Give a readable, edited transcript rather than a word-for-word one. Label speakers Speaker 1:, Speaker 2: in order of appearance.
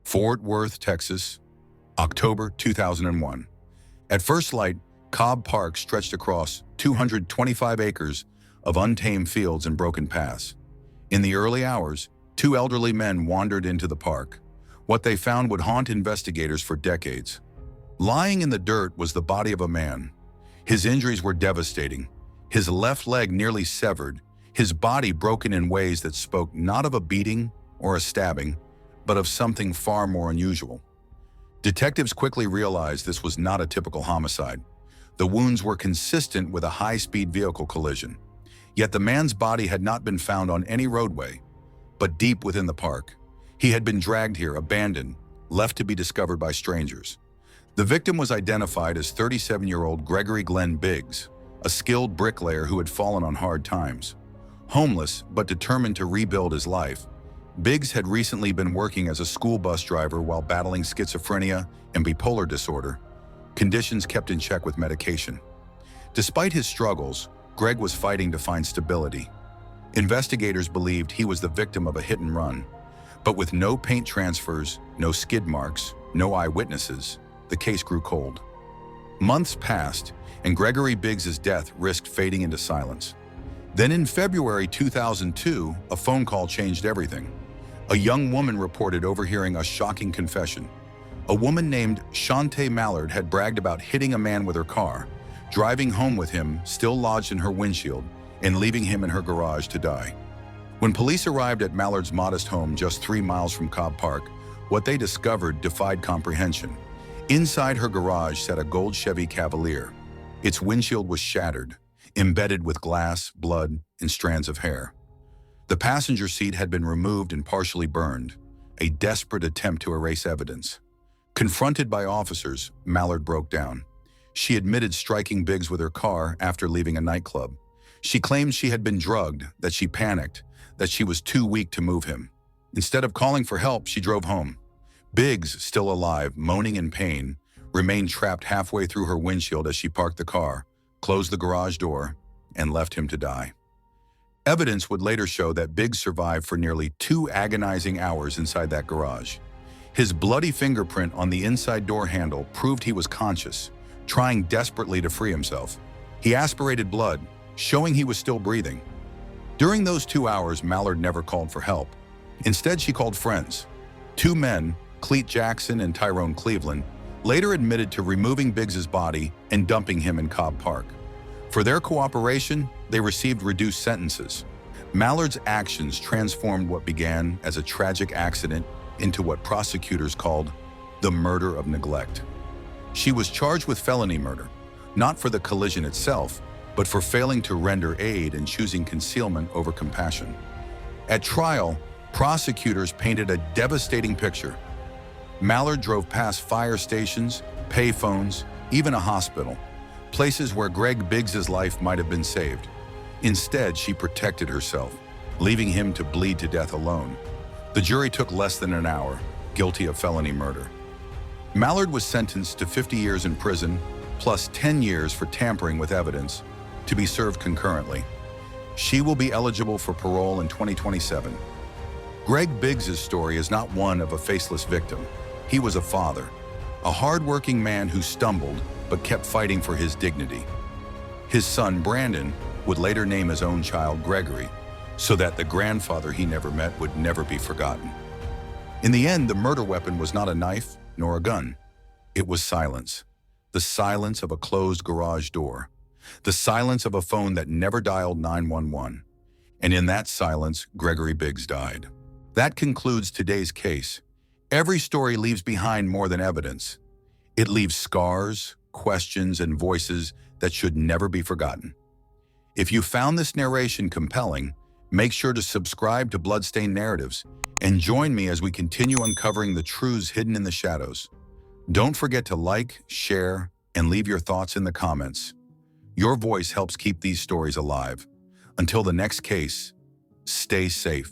Speaker 1: Fort Worth, Texas, October 2001. At first light, Cobb Park stretched across 225 acres of untamed fields and broken paths. In the early hours, two elderly men wandered into the park. What they found would haunt investigators for decades. Lying in the dirt was the body of a man. His injuries were devastating. His left leg nearly severed, his body broken in ways that spoke not of a beating or a stabbing, but of something far more unusual. Detectives quickly realized this was not a typical homicide. The wounds were consistent with a high-speed vehicle collision. Yet the man's body had not been found on any roadway, but deep within the park. He had been dragged here, abandoned, left to be discovered by strangers. The victim was identified as 37-year-old Gregory Biggs, a skilled bricklayer who had fallen on hard times. Homeless but determined to rebuild his life, Biggs had recently been working as a school bus driver while battling schizophrenia and bipolar disorder, conditions kept in check with medication. Despite his struggles, Greg was fighting to find stability. Investigators believed he was the victim of a hit and run, but with no paint transfers, no skid marks, no eyewitnesses, the case grew cold. Months passed, and Gregory Biggs' death risked fading into silence. Then in February 2002, a phone call changed everything. A young woman reported overhearing a shocking confession. A woman named Chante Mallard had bragged about hitting a man with her car, driving home with him still lodged in her windshield, and leaving him in her garage to die. When police arrived at Mallard's modest home just 3 miles from Cobb Park, what they discovered defied comprehension. Inside her garage sat a gold Chevy Cavalier. Its windshield was shattered, embedded with glass, blood, and strands of hair. The passenger seat had been removed and partially burned, a desperate attempt to erase evidence. Confronted by officers, Mallard broke down. She admitted striking Biggs with her car after leaving a nightclub. She claimed she had been drugged, that she panicked, that she was too weak to move him. Instead of calling for help, she drove home. Biggs, still alive, moaning in pain, remained trapped halfway through her windshield as she parked the car, closed the garage door, and left him to die. Evidence would later show that Biggs survived for nearly 2 agonizing hours inside that garage. His bloody fingerprint on the inside door handle proved he was conscious, trying desperately to free himself. He aspirated blood, showing he was still breathing. During those 2 hours, Mallard never called for help. Instead, she called friends. 2 men, Cleet Jackson and Tyrone Cleveland, later admitted to removing Biggs' body and dumping him in Cobb Park. For their cooperation, they received reduced sentences. Mallard's actions transformed what began as a tragic accident into what prosecutors called the murder of neglect. She was charged with felony murder, not for the collision itself, but for failing to render aid and choosing concealment over compassion. At trial, prosecutors painted a devastating picture. Mallard drove past fire stations, payphones, even a hospital, places where Greg Biggs' life might have been saved. Instead, she protected herself, leaving him to bleed to death alone. The jury took less than an hour, guilty of felony murder. Mallard was sentenced to 50 years in prison, plus 10 years for tampering with evidence, to be served concurrently. She will be eligible for parole in 2027. Greg Biggs' story is not one of a faceless victim. He was a father, a hard-working man who stumbled but kept fighting for his dignity. His son, Brandon, would later name his own child Gregory, so that the grandfather he never met would never be forgotten. In the end, the murder weapon was not a knife nor a gun. It was silence. The silence of a closed garage door. The silence of a phone that never dialed 911. And in that silence, Gregory Biggs died. That concludes today's case. Every story leaves behind more than evidence. It leaves scars, questions, and voices that should never be forgotten. If you found this narration compelling, make sure to subscribe to Bloodstained Narratives and join me as we continue uncovering the truths hidden in the shadows. Don't forget to like, share, and leave your thoughts in the comments. Your voice helps keep these stories alive. Until the next case, stay safe.